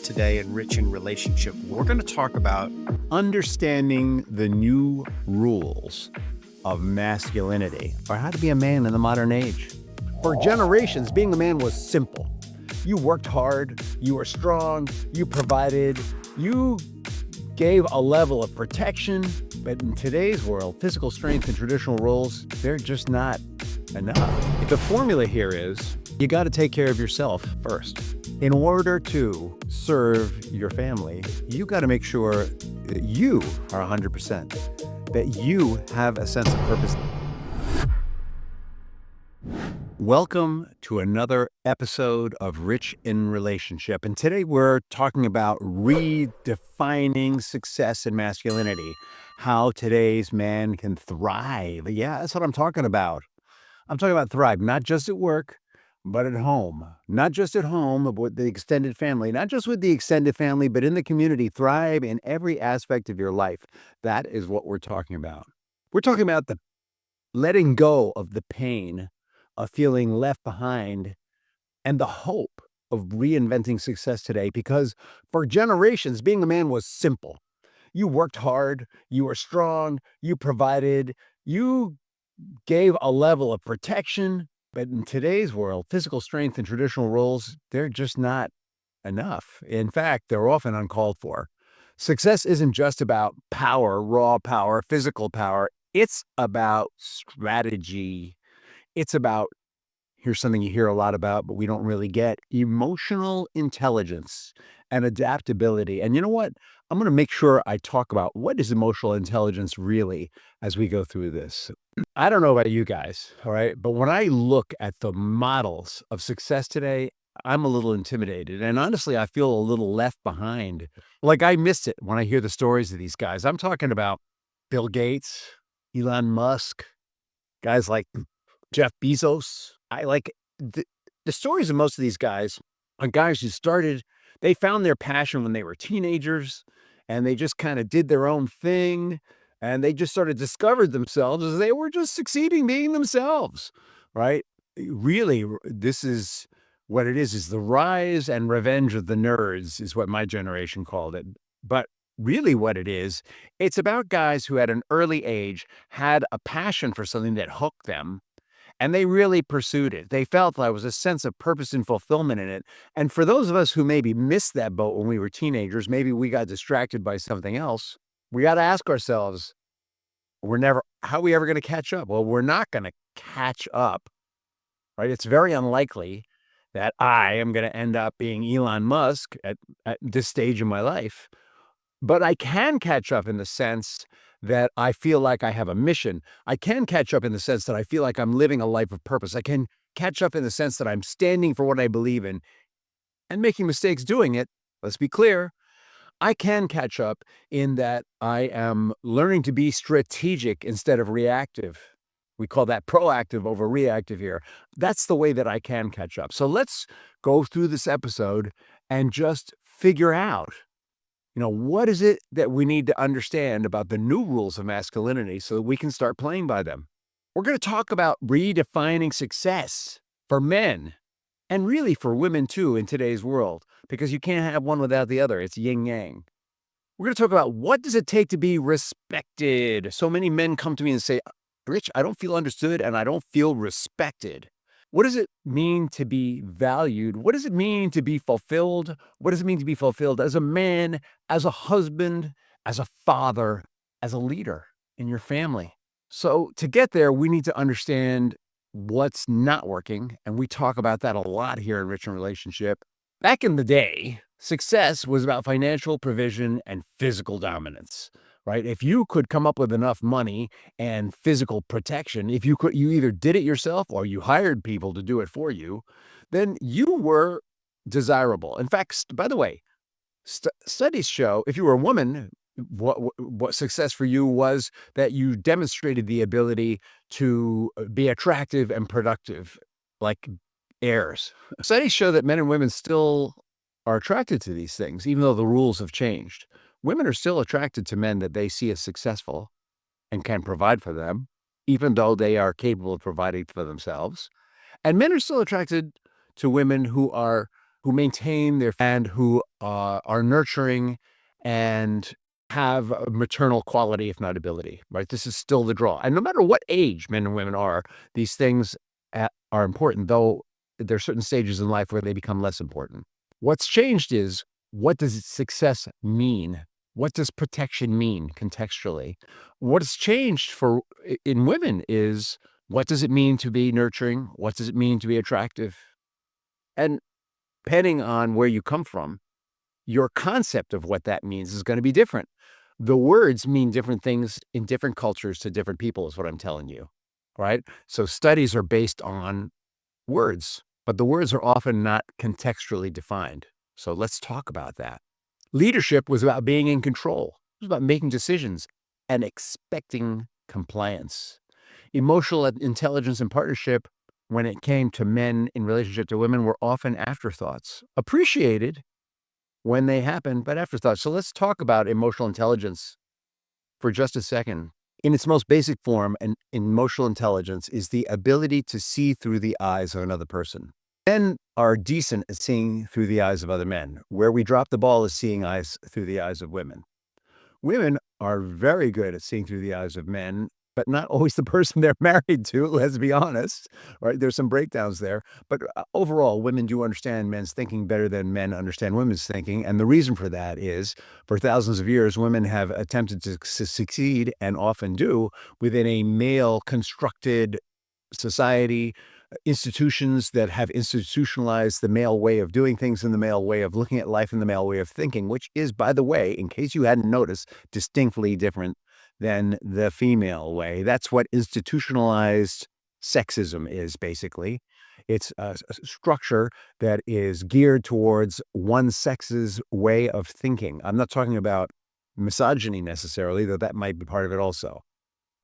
today in Rich in Relationship. We're going to talk about understanding the new rules of masculinity, or how to be a man in the modern age. For generations, being a man was simple. You worked hard, you were strong, you provided, you gave a level of protection. But in today's world, physical strength and traditional roles, they're just not enough. The formula here is you got to take care of yourself first. In order to serve your family, you got to make sure that you are 100%, that you have a sense of purpose. Welcome to another episode of Rich in Relationship. And today we're talking about redefining success and masculinity, how today's man can thrive. Yeah, that's what I'm talking about. I'm talking about thrive, not just at work, but at home. Not just at home, but with the extended family. Not just with the extended family, but in the community. Thrive in every aspect of your life. That is what we're talking about. We're talking about the letting go of the pain of feeling left behind and the hope of reinventing success today. Because for generations, being a man was simple. You worked hard, you were strong, you provided, you gave a level of protection. But in today's world, physical strength and traditional roles, they're just not enough. In fact, they're often uncalled for. Success isn't just about power, raw power, physical power. It's about strategy. It's about, here's something you hear a lot about, but we don't really get, emotional intelligence and adaptability. And you know what? I'm going to make sure I talk about what is emotional intelligence really as we go through this. I don't know about you guys, all right? But when I look at the models of success today, I'm a little intimidated. And honestly, I feel a little left behind. Like I missed it when I hear the stories of these guys. I'm talking about Bill Gates, Elon Musk, guys like Jeff Bezos. I like the stories of most of these guys are guys who they found their passion when they were teenagers, and they just kind of did their own thing, and they just sort of discovered themselves as they were just succeeding being themselves, right? Really, this is what it is the rise and revenge of the nerds is what my generation called it. But really what it is, it's about guys who at an early age had a passion for something that hooked them, and they really pursued it. They felt there was a sense of purpose and fulfillment in it. And for those of us who maybe missed that boat when we were teenagers, maybe we got distracted by something else, we got to ask ourselves, how are we ever going to catch up? Well, we're not going to catch up, right? It's very unlikely that I am going to end up being Elon Musk at this stage in my life. But I can catch up in the sense that I feel like I have a mission. I can catch up in the sense that I feel like I'm living a life of purpose. I can catch up in the sense that I'm standing for what I believe in and making mistakes doing it. Let's be clear. I can catch up in that I am learning to be strategic instead of reactive. We call that proactive over reactive here. That's the way that I can catch up. So let's go through this episode and just figure out, what is it that we need to understand about the new rules of masculinity so that we can start playing by them? We're going to talk about redefining success for men and really for women too in today's world, because you can't have one without the other. It's yin yang. We're going to talk about what does it take to be respected. So many men come to me and say, Rich, I don't feel understood and I don't feel respected. What does it mean to be valued? What does it mean to be fulfilled? What does it mean to be fulfilled as a man, as a husband, as a father, as a leader in your family? So to get there, we need to understand what's not working. And we talk about that a lot here in Rich in Relationship. Back in the day, success was about financial provision and physical dominance. Right? If you could come up with enough money and physical protection, you either did it yourself or you hired people to do it for you, then you were desirable. In fact, by the way, studies show if you were a woman, what success for you was that you demonstrated the ability to be attractive and productive, like heirs. Studies show that men and women still are attracted to these things, even though the rules have changed. Women are still attracted to men that they see as successful and can provide for them, even though they are capable of providing for themselves. And men are still attracted to women who who maintain their and who are nurturing and have a maternal quality, if not ability, right? This is still the draw. And no matter what age men and women are, these things are important, though there are certain stages in life where they become less important. What's changed is, what does success mean? What does protection mean contextually? What has changed in women is, what does it mean to be nurturing? What does it mean to be attractive? And depending on where you come from, your concept of what that means is going to be different. The words mean different things in different cultures to different people, is what I'm telling you. Right? So studies are based on words, but the words are often not contextually defined. So let's talk about that. Leadership was about being in control. It was about making decisions and expecting compliance. Emotional intelligence and partnership, when it came to men in relationship to women, were often afterthoughts, appreciated when they happened, but afterthoughts. So let's talk about emotional intelligence for just a second. In its most basic form, an emotional intelligence is the ability to see through the eyes of another person. Men are decent at seeing through the eyes of other men. Where we drop the ball is seeing eyes through the eyes of women. Women are very good at seeing through the eyes of men, but not always the person they're married to, let's be honest, right? There's some breakdowns there. But overall, women do understand men's thinking better than men understand women's thinking. And the reason for that is, for thousands of years, women have attempted to succeed, and often do, within a male constructed society, institutions that have institutionalized the male way of doing things and the male way of looking at life and the male way of thinking, which is, by the way, in case you hadn't noticed, distinctly different than the female way. That's what institutionalized sexism is, basically. It's a structure that is geared towards one sex's way of thinking. I'm not talking about misogyny necessarily, though that might be part of it also.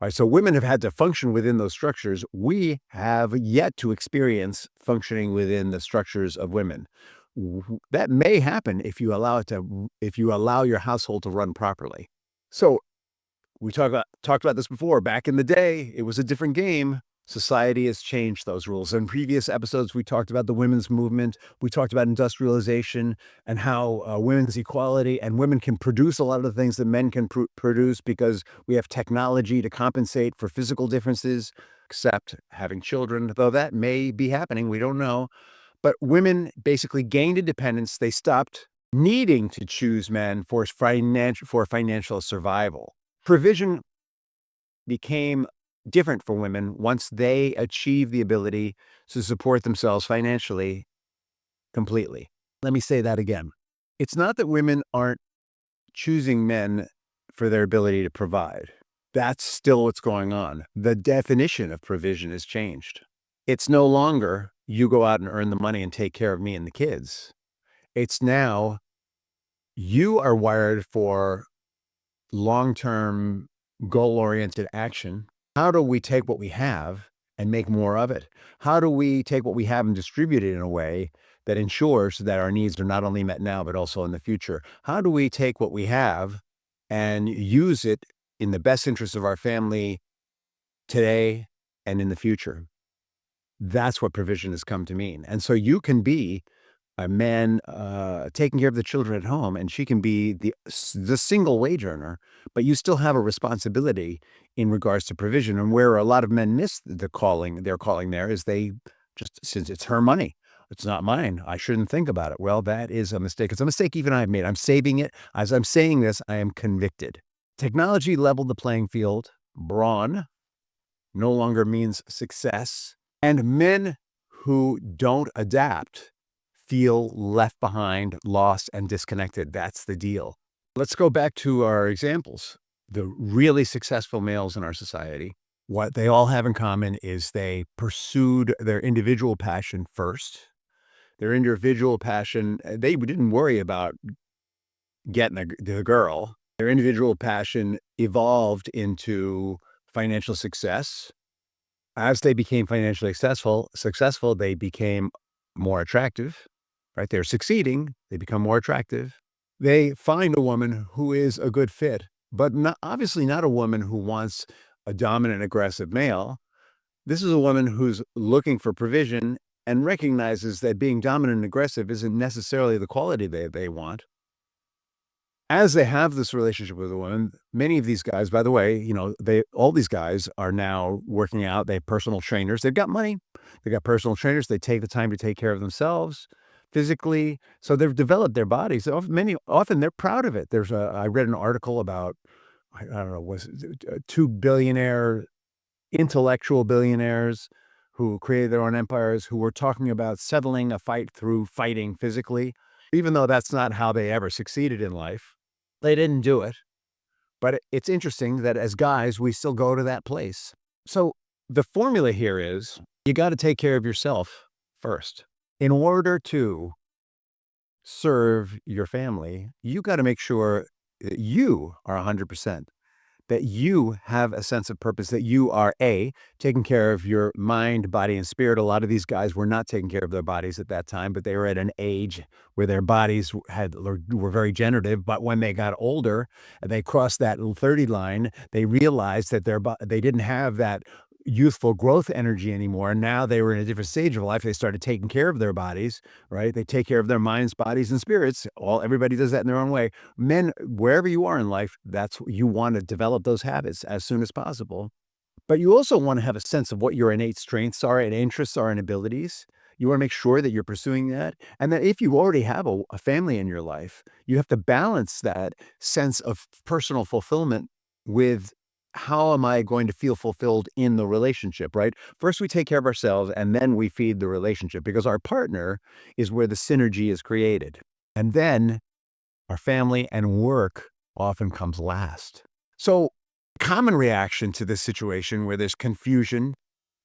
All right, so women have had to function within those structures. We have yet to experience functioning within the structures of women. That may happen if you allow your household to run properly. So we talked about this before. Back in the day, it was a different game. Society has changed those rules. In previous episodes, we talked about the women's movement. We talked about industrialization and how women's equality, and women can produce a lot of the things that men can produce because we have technology to compensate for physical differences, except having children, though that may be happening. We don't know. But women basically gained independence. They stopped needing to choose men for financial survival. Provision became different for women once they achieved the ability to support themselves financially completely. Let me say that again. It's not that women aren't choosing men for their ability to provide. That's still what's going on. The definition of provision has changed. It's no longer, you go out and earn the money and take care of me and the kids. It's now, you are wired for long-term, goal-oriented action. How do we take what we have and make more of it? How do we take what we have and distribute it in a way that ensures that our needs are not only met now, but also in the future? How do we take what we have and use it in the best interest of our family today and in the future? That's what provision has come to mean. And so you can be a man taking care of the children at home, and she can be the single wage earner, but you still have a responsibility in regards to provision. And where a lot of men miss their calling there is, they just, since it's her money, it's not mine, I shouldn't think about it. Well, that is a mistake. It's a mistake even I've made. I'm saving it. As I'm saying this, I am convicted. Technology leveled the playing field. Brawn no longer means success. And men who don't adapt feel left behind, lost, and disconnected. That's the deal. Let's go back to our examples. The really successful males in our society, what they all have in common is they pursued their individual passion first. Their individual passion, they didn't worry about getting the girl. Their individual passion evolved into financial success. As they became financially successful, they became more attractive, right? They're succeeding. They become more attractive. They find a woman who is a good fit, but obviously not a woman who wants a dominant, aggressive male. This is a woman who's looking for provision and recognizes that being dominant and aggressive isn't necessarily the quality they want. As they have this relationship with a woman, many of these guys, by the way, all these guys are now working out. They have personal trainers. They've got money. They've got personal trainers. They take the time to take care of themselves physically. So they've developed their bodies. Often they're proud of it. I read an article about, I don't know, was it two billionaire intellectual billionaires who created their own empires, who were talking about settling a fight through fighting physically, even though that's not how they ever succeeded in life. They didn't do it. But it's interesting that as guys, we still go to that place. So the formula here is you got to take care of yourself first. In order to serve your family, you got to make sure that you are 100%, that you have a sense of purpose, that you are taking care of your mind, body, and spirit. A lot of these guys were not taking care of their bodies at that time, but they were at an age where their bodies were very generative. But when they got older and they crossed that 30 line, they realized that they didn't have that youthful growth energy anymore. And now they were in a different stage of life. They started taking care of their bodies, right? They take care of their minds, bodies, and spirits. Everybody does that in their own way. Men, wherever you are in life, that's what you want to develop those habits as soon as possible. But you also want to have a sense of what your innate strengths are and interests are and abilities. You want to make sure that you're pursuing that. And that if you already have a family in your life, you have to balance that sense of personal fulfillment with how am I going to feel fulfilled in the relationship, right? First, we take care of ourselves and then we feed the relationship because our partner is where the synergy is created. And then our family and work often comes last. So, common reaction to this situation where there's confusion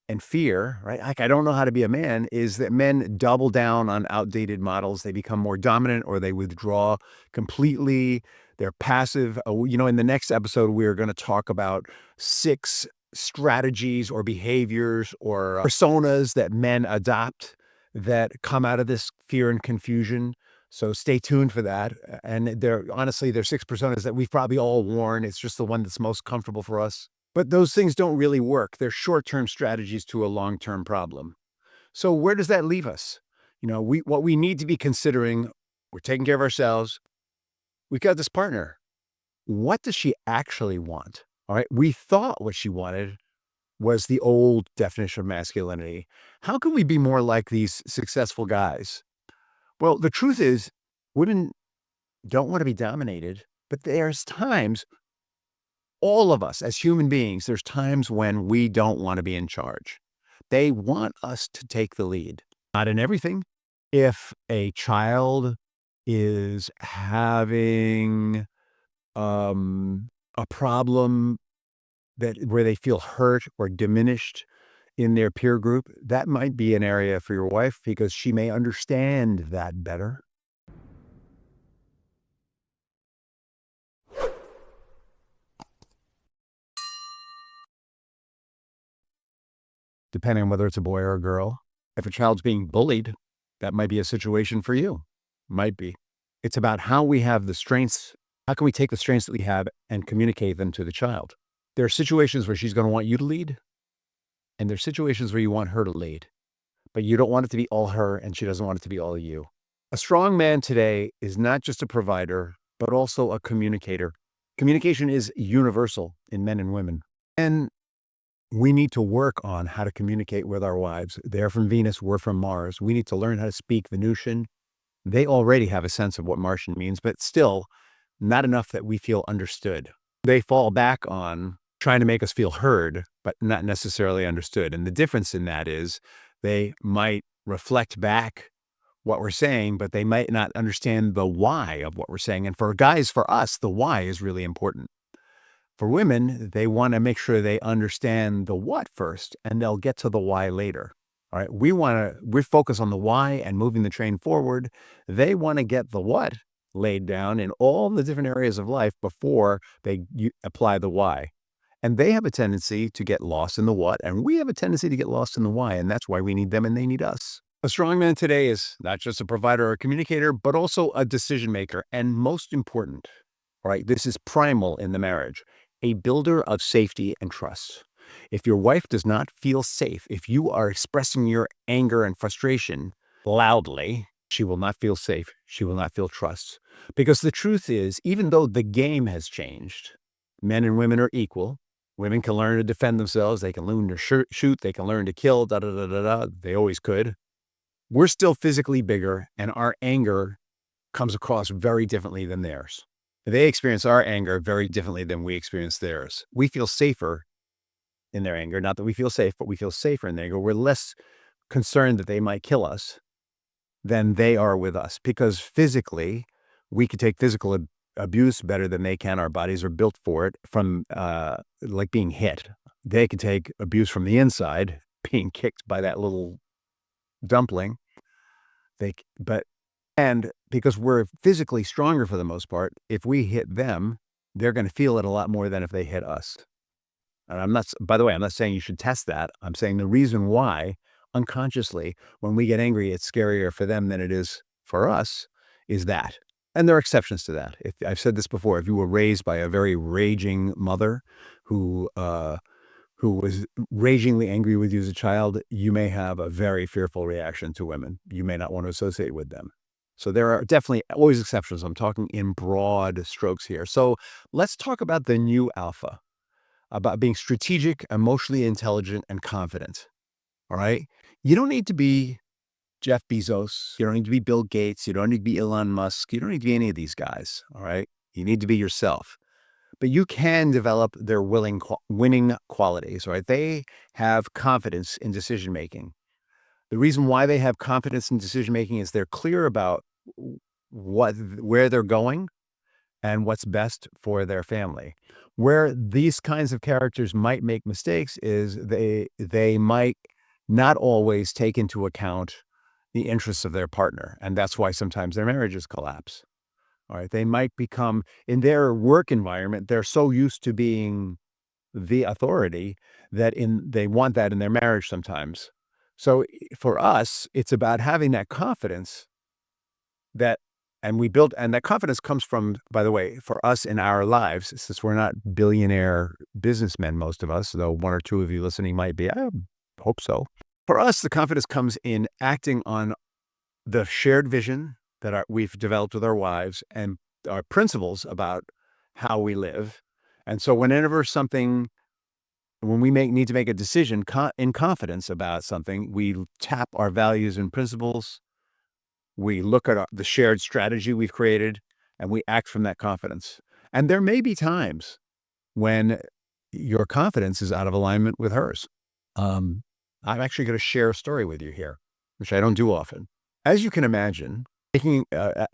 and fear, right? Like, I don't know how to be a man, is that men double down on outdated models. They become more dominant or they withdraw completely. They're passive. In the next episode, we're going to talk about 6 strategies or behaviors or personas that men adopt that come out of this fear and confusion. So stay tuned for that. And they're 6 personas that we've probably all worn. It's just the one that's most comfortable for us. But those things don't really work. They're short-term strategies to a long-term problem. So where does that leave us? What we need to be considering, we're taking care of ourselves. We've got this partner. What does she actually want? All right. We thought what she wanted was the old definition of masculinity. How can we be more like these successful guys? Well, the truth is, women don't want to be dominated, but there's times, all of us as human beings, there's times when we don't want to be in charge. They want us to take the lead, not in everything. If a child is having a problem where they feel hurt or diminished in their peer group, that might be an area for your wife because she may understand that better. Depending on whether it's a boy or a girl. If a child's being bullied, that might be a situation for you. Might be. It's about how we have the strengths. How can we take the strengths that we have and communicate them to the child? There are situations where she's going to want you to lead, and there's situations where you want her to lead, but you don't want it to be all her and she doesn't want it to be all you. A strong man today is not just a provider, but also a communicator. Communication is universal in men and women. And we need to work on how to communicate with our wives. They're from Venus, we're from Mars. We need to learn how to speak Venusian. They already have a sense of what Martian means, but still not enough that we feel understood. They fall back on trying to make us feel heard, but not necessarily understood. And the difference in that is they might reflect back what we're saying, but they might not understand the why of what we're saying. And for guys, for us, the why is really important. For women, they want to make sure they understand the what first, and they'll get to the why later. All right. We focus on the why and moving the train forward. They want to get the what laid down in all the different areas of life before they apply the why. And they have a tendency to get lost in the what, and we have a tendency to get lost in the why. And that's why we need them and they need us. A strong man today is not just a provider or a communicator, but also a decision maker. And most important, all right, this is primal in the marriage, a builder of safety and trust. If your wife does not feel safe, if you are expressing your anger and frustration loudly, she will not feel safe. She will not feel trust. Because the truth is, even though the game has changed, men and women are equal. Women can learn to defend themselves. They can learn to shoot. They can learn to kill. Da da da da da. They always could. We're still physically bigger, and our anger comes across very differently than theirs. They experience our anger very differently than we experience theirs. We feel safer in their anger. Not that we feel safe, but we feel safer in their anger. We're less concerned that they might kill us than they are with us, because physically, we could take physical abuse better than they can. Our bodies are built for it, from like being hit. They could take abuse from the inside, being kicked by that little dumpling. But and because we're physically stronger for the most part, if we hit them, they're going to feel it a lot more than if they hit us. And by the way, I'm not saying you should test that. I'm saying the reason why, unconsciously, when we get angry, it's scarier for them than it is for us, is that. And there are exceptions to that. I've said this before, if you were raised by a very raging mother who was ragingly angry with you as a child, you may have a very fearful reaction to women. You may not want to associate with them. So there are definitely always exceptions. I'm talking in broad strokes here. So let's talk about the new alpha, about being strategic, emotionally intelligent, and confident. All right. You don't need to be Jeff Bezos. You don't need to be Bill Gates. You don't need to be Elon Musk. You don't need to be any of these guys. All right. You need to be yourself. But you can develop their winning qualities, right? They have confidence in decision making. The reason why they have confidence in decision making is they're clear about where they're going and what's best for their family. Where these kinds of characters might make mistakes is they might not always take into account the interests of their partner, and that's why sometimes their marriages collapse. All right, they might become, in their work environment, they're so used to being the authority that they want that in their marriage sometimes. So for us, it's about having that confidence that, and that confidence comes from, by the way, for us in our lives, since we're not billionaire businessmen, most of us, though one or two of you listening might be, I hope so. For us, the confidence comes in acting on the shared vision that we've developed with our wives and our principles about how we live. And so when we need to make a decision in confidence about something, we tap our values and principles. We look at the shared strategy we've created, and we act from that confidence. And there may be times when your confidence is out of alignment with hers. I'm actually going to share a story with you here, which I don't do often. As you can imagine,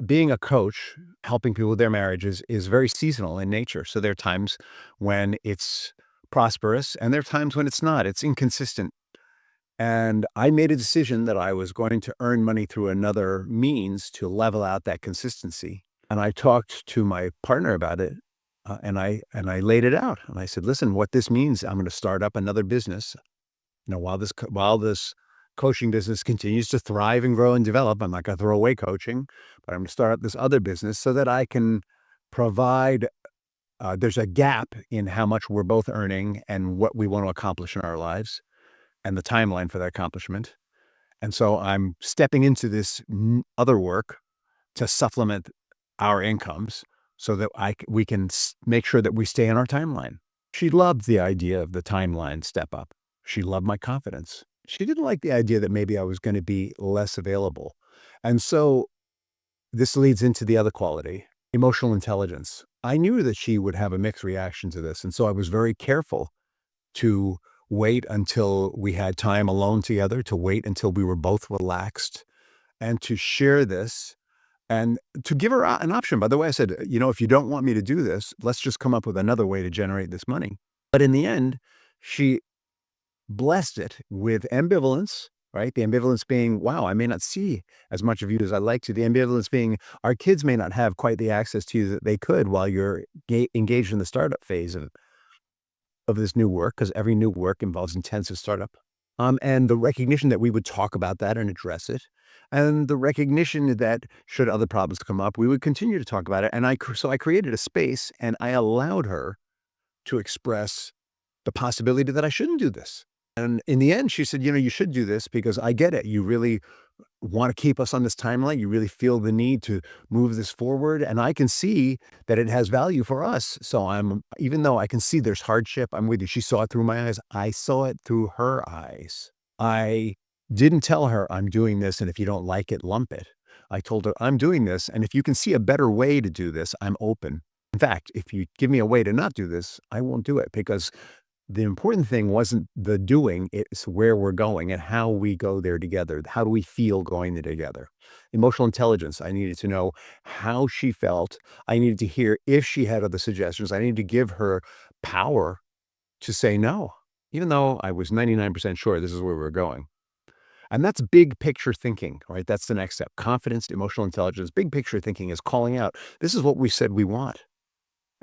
being a coach, helping people with their marriages is very seasonal in nature. So there are times when it's prosperous and there are times when it's not. It's inconsistent. And I made a decision that I was going to earn money through another means to level out that consistency. And I talked to my partner about it, and I laid it out. And I said, "Listen, what this means, I'm going to start up another business. While this coaching business continues to thrive and grow and develop, I'm not going to throw away coaching, but I'm going to start up this other business so that I can provide. There's a gap in how much we're both earning and what we want to accomplish in our lives, and the timeline for that accomplishment. And so I'm stepping into this other work to supplement our incomes so that we can make sure that we stay on our timeline." She loved the idea of the timeline step up. She loved my confidence. She didn't like the idea that maybe I was going to be less available. And so this leads into the other quality, emotional intelligence. I knew that she would have a mixed reaction to this. And so I was very careful to wait until we had time alone together, to wait until we were both relaxed, and to share this and to give her an option. By the way, I said, if you don't want me to do this, let's just come up with another way to generate this money. But in the end, she blessed it with ambivalence, right? The ambivalence being, wow, I may not see as much of you as I'd like to. The ambivalence being, our kids may not have quite the access to you that they could while you're engaged in the startup phase of this new work, because every new work involves intensive startup. And the recognition that we would talk about that and address it. And the recognition that should other problems come up, we would continue to talk about it. And so I created a space and I allowed her to express the possibility that I shouldn't do this. And in the end, she said, you should do this because I get it. You really want to keep us on this timeline. You really feel the need to move this forward. And I can see that it has value for us. So even though I can see there's hardship, I'm with you. She saw it through my eyes. I saw it through her eyes. I didn't tell her I'm doing this. And if you don't like it, lump it. I told her I'm doing this. And if you can see a better way to do this, I'm open. In fact, if you give me a way to not do this, I won't do it because the important thing wasn't the doing, it's where we're going and how we go there together. How do we feel going there together? Emotional intelligence. I needed to know how she felt. I needed to hear if she had other suggestions. I needed to give her power to say no, even though I was 99% sure this is where we were going. And that's big picture thinking, right? That's the next step. Confidence, emotional intelligence, big picture thinking is calling out. This is what we said we want.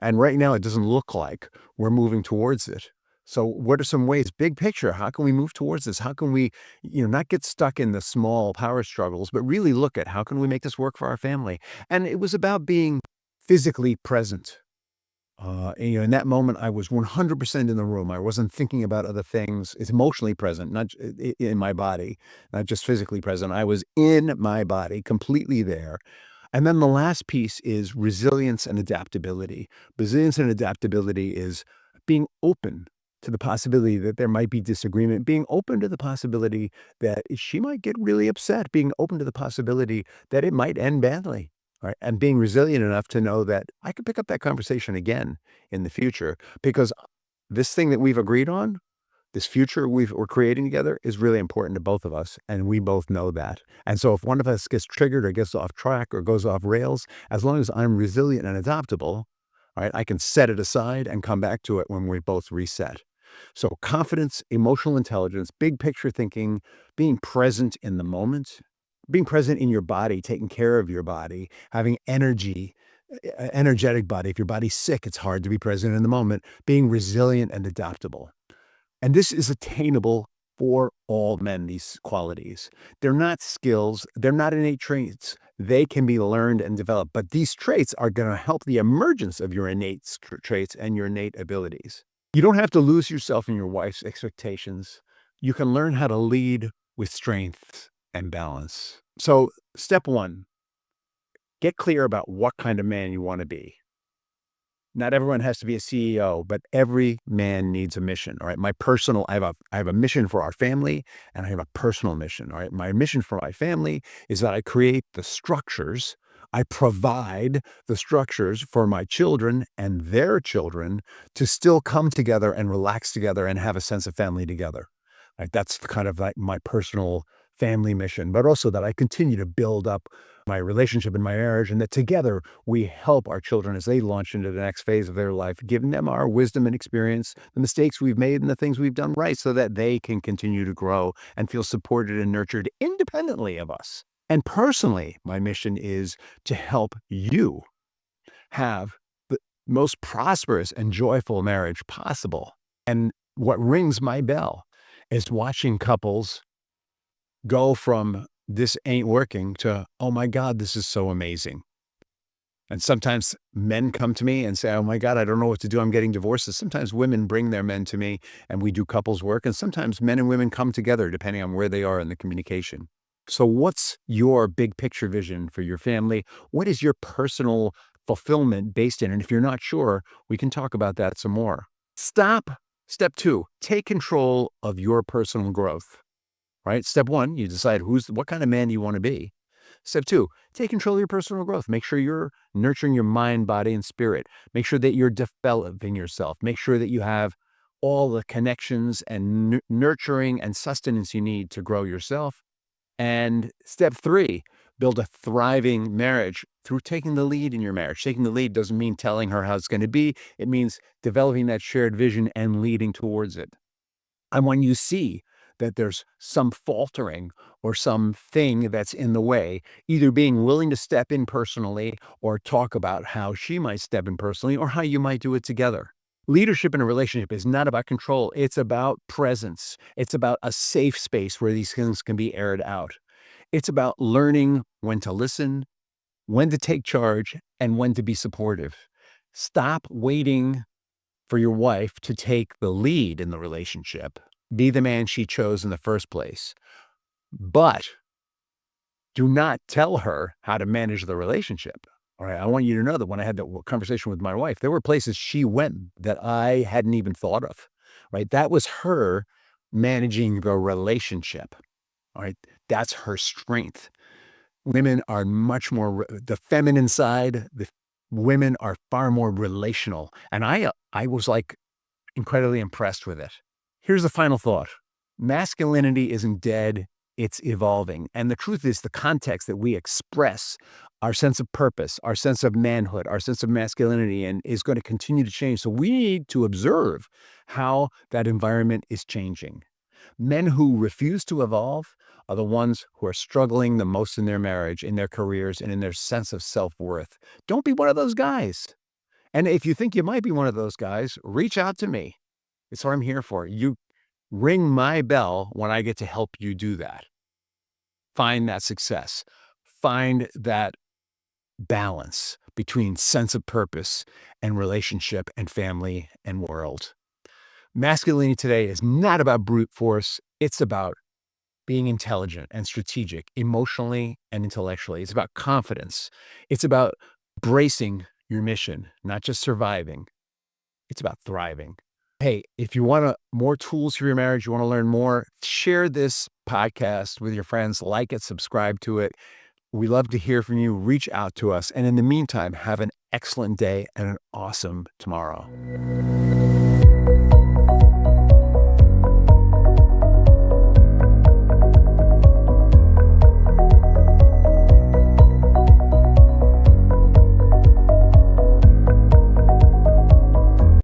And right now, it doesn't look like we're moving towards it. So what are some ways, big picture, how can we move towards this? How can we, not get stuck in the small power struggles, but really look at how can we make this work for our family? And it was about being physically present. In that moment, I was 100% in the room. I wasn't thinking about other things. It's emotionally present, not in my body, not just physically present. I was in my body, completely there. And then the last piece is resilience and adaptability. Resilience and adaptability is being open to the possibility that there might be disagreement, being open to the possibility that she might get really upset, being open to the possibility that it might end badly, right? And being resilient enough to know that I could pick up that conversation again in the future because this thing that we've agreed on, this future we're creating together is really important to both of us, and we both know that. And so if one of us gets triggered or gets off track or goes off rails, as long as I'm resilient and adaptable, right, I can set it aside and come back to it when we both reset. So confidence, emotional intelligence, big picture thinking, being present in the moment, being present in your body, taking care of your body, having energy, energetic body. If your body's sick, it's hard to be present in the moment, being resilient and adaptable. And this is attainable for all men, these qualities. They're not skills, they're not innate traits. They can be learned and developed, but these traits are going to help the emergence of your innate traits and your innate abilities. You don't have to lose yourself in your wife's expectations. You can learn how to lead with strength and balance. So, step one, get clear about what kind of man you want to be. Not everyone has to be a CEO, but every man needs a mission. All right. I have a mission for our family and I have a personal mission. All right. My mission for my family is that I create the structures. I provide the structures for my children and their children to still come together and relax together and have a sense of family together. Like that's kind of like my personal family mission, but also that I continue to build up my relationship and my marriage and that together we help our children as they launch into the next phase of their life, giving them our wisdom and experience, the mistakes we've made and the things we've done right so that they can continue to grow and feel supported and nurtured independently of us. And personally, my mission is to help you have the most prosperous and joyful marriage possible. And what rings my bell is watching couples go from this ain't working to, oh my God, this is so amazing. And sometimes men come to me and say, oh my God, I don't know what to do. I'm getting divorces. Sometimes women bring their men to me and we do couples work. And sometimes men and women come together depending on where they are in the communication. So what's your big picture vision for your family? What is your personal fulfillment based in? And if you're not sure, we can talk about that some more. Step two, take control of your personal growth. Right? Step one, you decide what kind of man you want to be. Step two, take control of your personal growth. Make sure you're nurturing your mind, body, and spirit. Make sure that you're developing yourself. Make sure that you have all the connections and nurturing and sustenance you need to grow yourself. And step three, build a thriving marriage through taking the lead in your marriage. Taking the lead doesn't mean telling her how it's going to be. It means developing that shared vision and leading towards it. And when you see that there's some faltering or something that's in the way, either being willing to step in personally or talk about how she might step in personally or how you might do it together. Leadership in a relationship is not about control. It's about presence. It's about a safe space where these things can be aired out. It's about learning when to listen, when to take charge, and when to be supportive. Stop waiting for your wife to take the lead in the relationship, be the man she chose in the first place. But do not tell her how to manage the relationship. All right. I want you to know that when I had that conversation with my wife, there were places she went that I hadn't even thought of. Right. That was her managing the relationship. All right. That's her strength. Women are much more, the feminine side, the women are far more relational. And I was like incredibly impressed with it. Here's the final thought. Masculinity isn't dead, it's evolving. And the truth is, the context that we express our sense of purpose, our sense of manhood, our sense of masculinity, and is going to continue to change. So we need to observe how that environment is changing. Men who refuse to evolve are the ones who are struggling the most in their marriage, in their careers, and in their sense of self-worth. Don't be one of those guys. And if you think you might be one of those guys, reach out to me. It's what I'm here for. You ring my bell when I get to help you do that. Find that success. Find that balance between sense of purpose and relationship and family and world. Masculinity today is not about brute force. It's about being intelligent and strategic, emotionally and intellectually. It's about confidence. It's about bracing your mission, not just surviving. It's about thriving. Hey, if you want more tools for your marriage, you want to learn more, share this podcast with your friends, like it, subscribe to it. We love to hear from you. Reach out to us. And in the meantime, have an excellent day and an awesome tomorrow.